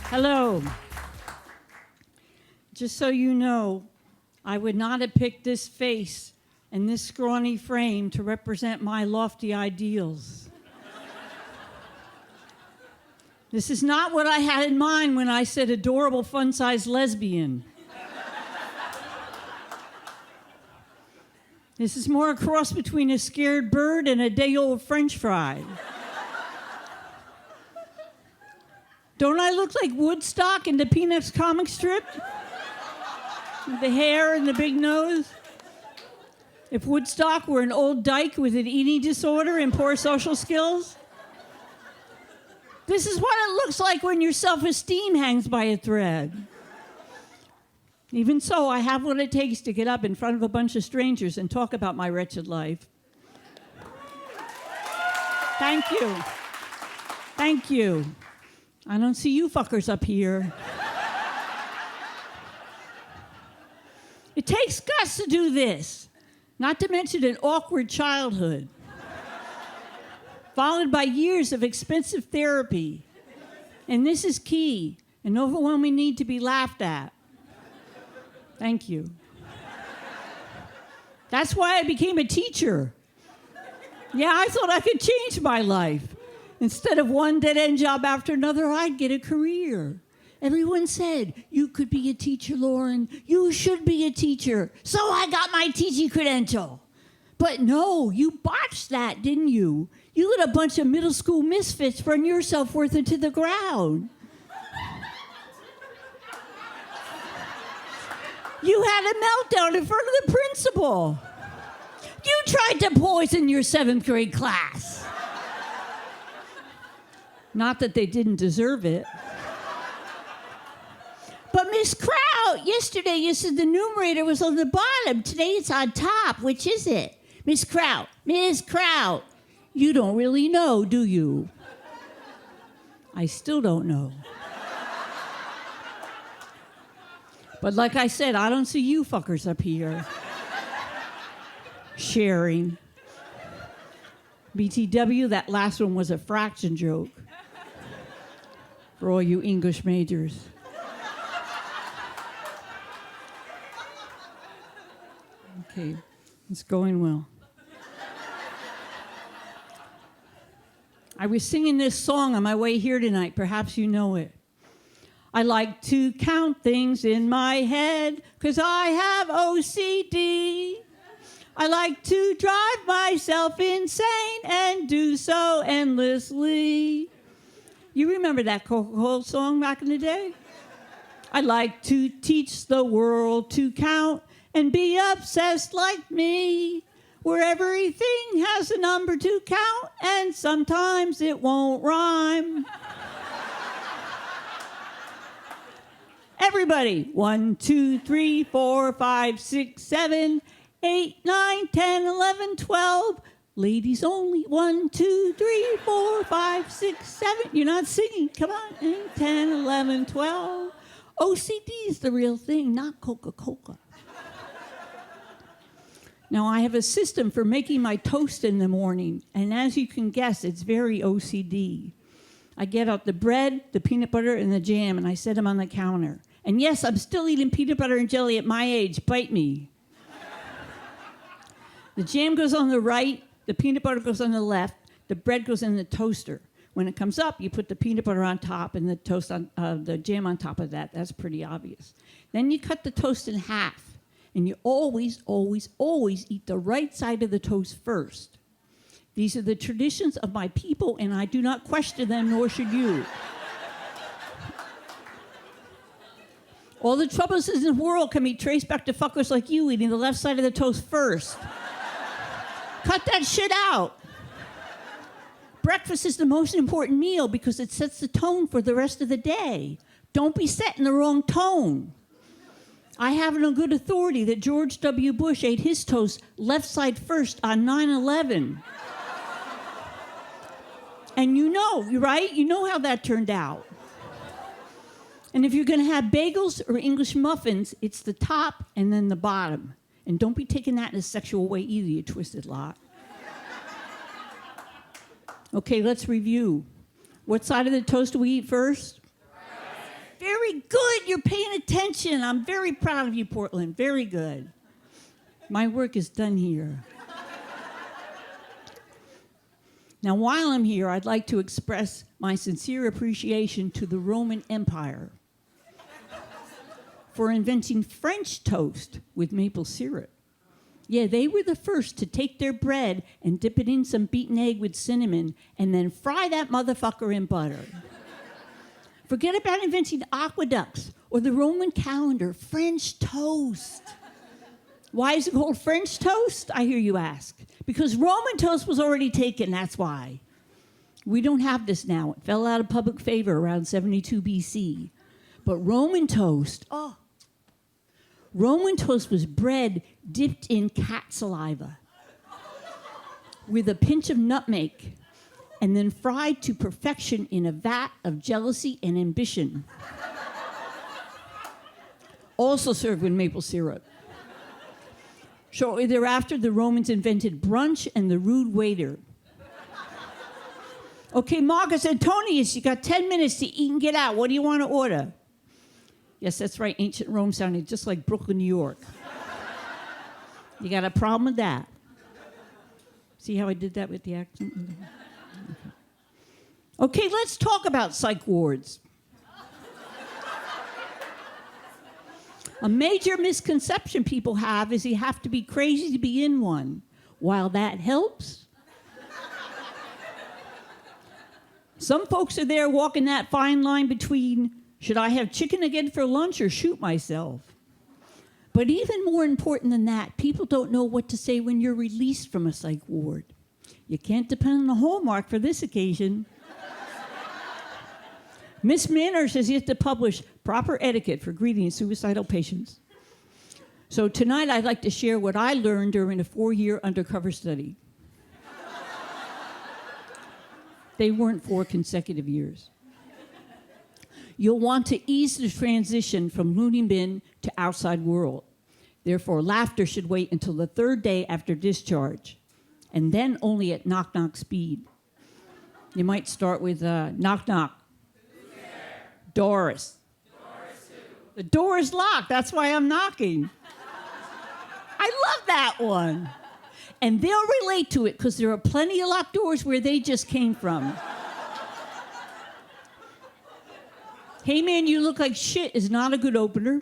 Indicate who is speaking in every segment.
Speaker 1: Hello. Just so you know, I would not have picked this face and this scrawny frame to represent my lofty ideals. This is not what I had in mind when I said adorable, fun-sized lesbian. This is more a cross between a scared bird and a day-old French fry. Don't I look like Woodstock in the Peanuts comic strip? With the hair and the big nose? If Woodstock were an old dyke with an eating disorder and poor social skills? This is what it looks like when your self-esteem hangs by a thread. Even so, I have what it takes to get up in front of a bunch of strangers and talk about my wretched life. Thank you. Thank you. I don't see you fuckers up here. It takes guts to do this, not to mention an awkward childhood, followed by years of expensive therapy. And this is key, an overwhelming need to be laughed at. Thank you. That's why I became a teacher. Yeah, I thought I could change my life. Instead of one dead-end job after another, I'd get a career. Everyone said, you could be a teacher, Loren. You should be a teacher. So I got my teaching credential. But no, you botched that, didn't you? You let a bunch of middle school misfits run your self-worth into the ground. You had a meltdown in front of the principal. You tried to poison your 7th grade class. Not that they didn't deserve it. But Miss Kraut, yesterday you said the numerator was on the bottom. Today it's on top. Which is it? Miss Kraut, you don't really know, do you? I still don't know. But like I said, I don't see you fuckers up here sharing. BTW, that last one was a fraction joke for all you English majors. Okay, it's going well. I was singing this song on my way here tonight. Perhaps you know it. I like to count things in my head because I have OCD. I like to drive myself insane and do so endlessly. You remember that Coca-Cola song back in the day? I like to teach the world to count and be obsessed like me, where everything has a number to count and sometimes it won't rhyme. Everybody, 1, 2, 3, 4, 5, 6, 7, 8, 9, 10, 11, 12. Ladies only, 1, 2, 3, 4, 5, 6, 7. You're not singing, come on. 10, 11, 12. OCD is the real thing, not Coca-Cola. Now, I have a system for making my toast in the morning, and as you can guess, it's very OCD. I get out the bread, the peanut butter, and the jam, and I set them on the counter. And yes, I'm still eating peanut butter and jelly at my age. Bite me. The jam goes on the right, the peanut butter goes on the left, the bread goes in the toaster. When it comes up, you put the peanut butter on top and the jam on top of that. That's pretty obvious. Then you cut the toast in half, and you always, always, always eat the right side of the toast first. These are the traditions of my people, and I do not question them, nor should you. All the troubles in the world can be traced back to fuckers like you eating the left side of the toast first. Cut that shit out. Breakfast is the most important meal because it sets the tone for the rest of the day. Don't be setting the wrong tone. I have it on good authority that George W. Bush ate his toast left side first on 9/11. And you know, right? You know how that turned out. And if you're going to have bagels or English muffins, it's the top and then the bottom. And don't be taking that in a sexual way either, you twisted lot. Okay, let's review. What side of the toast do we eat first? Very good. You're paying attention. I'm very proud of you, Portland. Very good. My work is done here. Now, while I'm here, I'd like to express my sincere appreciation to the Roman Empire for inventing French toast with maple syrup. Yeah, they were the first to take their bread and dip it in some beaten egg with cinnamon and then fry that motherfucker in butter. Forget about inventing aqueducts or the Roman calendar. French toast. Why is it called French toast, I hear you ask? Because Roman toast was already taken, that's why. We don't have this now. It fell out of public favor around 72 BC. But Roman toast, Roman toast was bread dipped in cat saliva with a pinch of nutmeg and then fried to perfection in a vat of jealousy and ambition. Also served with maple syrup. Shortly thereafter, the Romans invented brunch and the rude waiter. Okay, Marcus Antonius, you got 10 minutes to eat and get out. What do you want to order? Yes, that's right. Ancient Rome sounded just like Brooklyn, New York. You got a problem with that? See how I did that with the accent? Okay, let's talk about psych wards. A major misconception people have is you have to be crazy to be in one. While that helps, some folks are there walking that fine line between should I have chicken again for lunch or shoot myself? But even more important than that, people don't know what to say when you're released from a psych ward. You can't depend on the Hallmark for this occasion. Miss Manners has yet to publish proper etiquette for greeting suicidal patients. So tonight I'd like to share what I learned during a 4-year undercover study. They weren't 4 consecutive years. You'll want to ease the transition from loony bin to outside world. Therefore, laughter should wait until the 3rd day after discharge, and then only at knock-knock speed. You might start with knock-knock. Doris. Doris who? The door is locked. That's why I'm knocking. I love that one. And they'll relate to it because there are plenty of locked doors where they just came from. Hey man, you look like shit is not a good opener.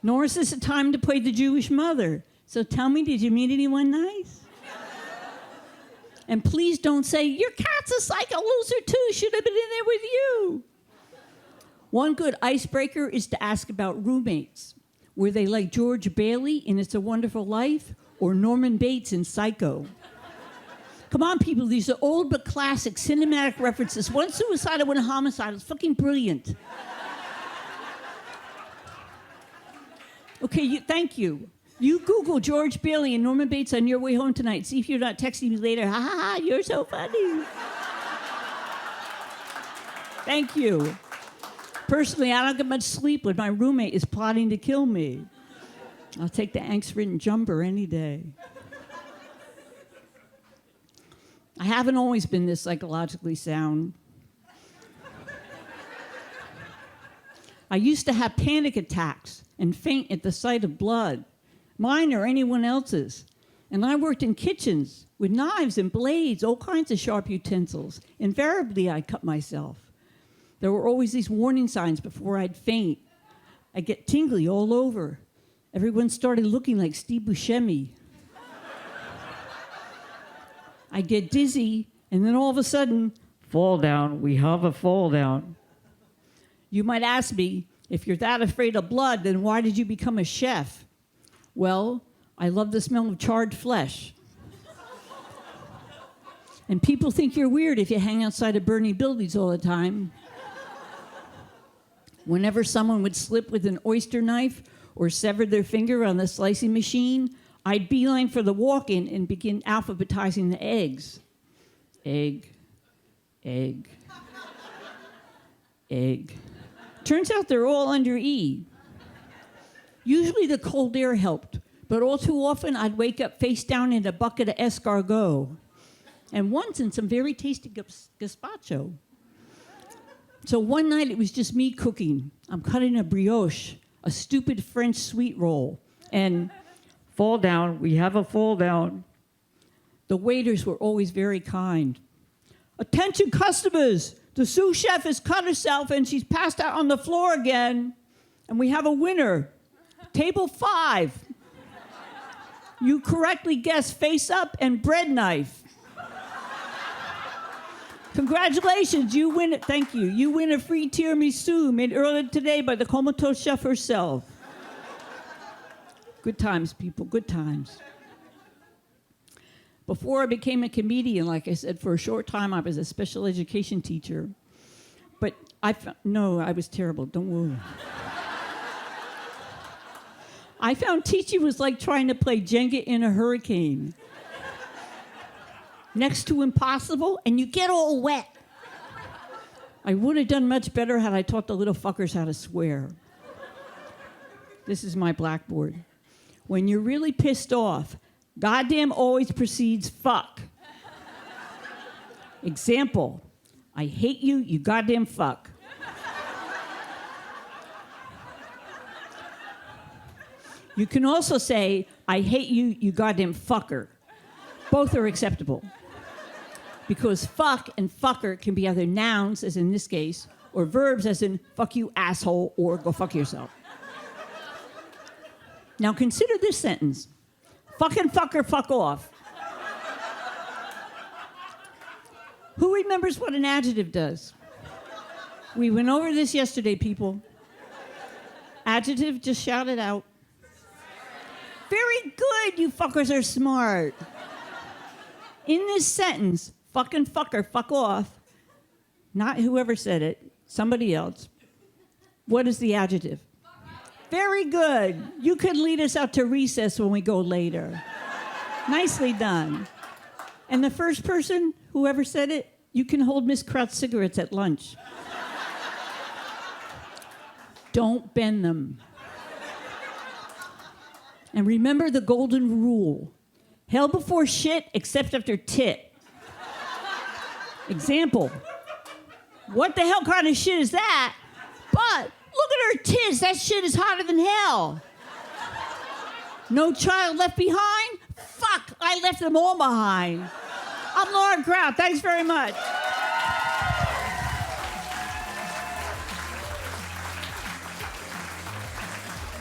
Speaker 1: Nor is this a time to play the Jewish mother. So tell me, did you meet anyone nice? And please don't say, your cat's a psycho loser too, should have been in there with you. One good icebreaker is to ask about roommates. Were they like George Bailey in It's a Wonderful Life or Norman Bates in Psycho? Come on, people, these are old but classic cinematic references. One suicide, one homicide. It's fucking brilliant. Okay, thank you. You Google George Bailey and Norman Bates on your way home tonight. See if you're not texting me later. Ha ha ha, you're so funny. Thank you. Personally, I don't get much sleep when my roommate is plotting to kill me. I'll take the angst-ridden jumper any day. I haven't always been this psychologically sound. I used to have panic attacks and faint at the sight of blood, mine or anyone else's. And I worked in kitchens with knives and blades, all kinds of sharp utensils. Invariably, I cut myself. There were always these warning signs before I'd faint. I'd get tingly all over. Everyone started looking like Steve Buscemi. I'd get dizzy, and then all of a sudden, fall down, we have a fall down. You might ask me, if you're that afraid of blood, then why did you become a chef? Well, I love the smell of charred flesh. And people think you're weird if you hang outside of burning buildings all the time. Whenever someone would slip with an oyster knife or sever their finger on the slicing machine, I'd beeline for the walk-in and begin alphabetizing the eggs. Egg, egg, egg. Turns out they're all under E. Usually the cold air helped, but all too often I'd wake up face down in a bucket of escargot, and once in some very tasty gazpacho. So one night it was just me cooking. I'm cutting a brioche, a stupid French sweet roll, and fall down, we have a fall down. The waiters were always very kind. Attention customers, the sous chef has cut herself and she's passed out on the floor again. And we have a winner, table 5. You correctly guessed face up and bread knife. Congratulations, you win it. Thank you. You win a free tiramisu made earlier today by the comatose chef herself. Good times, people, good times. Before I became a comedian, like I said, for a short time I was a special education teacher. But no, I was terrible, don't worry. I found teaching was like trying to play Jenga in a hurricane. Next to impossible, and you get all wet. I would have done much better had I taught the little fuckers how to swear. This is my blackboard. When you're really pissed off, goddamn always precedes fuck. Example, I hate you, you goddamn fuck. You can also say, I hate you, you goddamn fucker. Both are acceptable. Because fuck and fucker can be either nouns, as in this case, or verbs, as in fuck you, asshole, or go fuck yourself. Now consider this sentence. Fucking fucker, fuck off. Who remembers what an adjective does? We went over this yesterday, people. Adjective, just shout it out. Very good, you fuckers are smart. In this sentence, fucking fucker, fuck off, not whoever said it, somebody else. What is the adjective? Very good. You could lead us out to recess when we go later. Nicely done. And the first person, whoever said it, you can hold Miss Kraut's cigarettes at lunch. Don't bend them. And remember the golden rule. Hell before shit, except after tit. Example. What the hell kind of shit is that? But look at her tits. That shit is hotter than hell. No child left behind? Fuck, I left them all behind. I'm Loren Kraut. Thanks very much.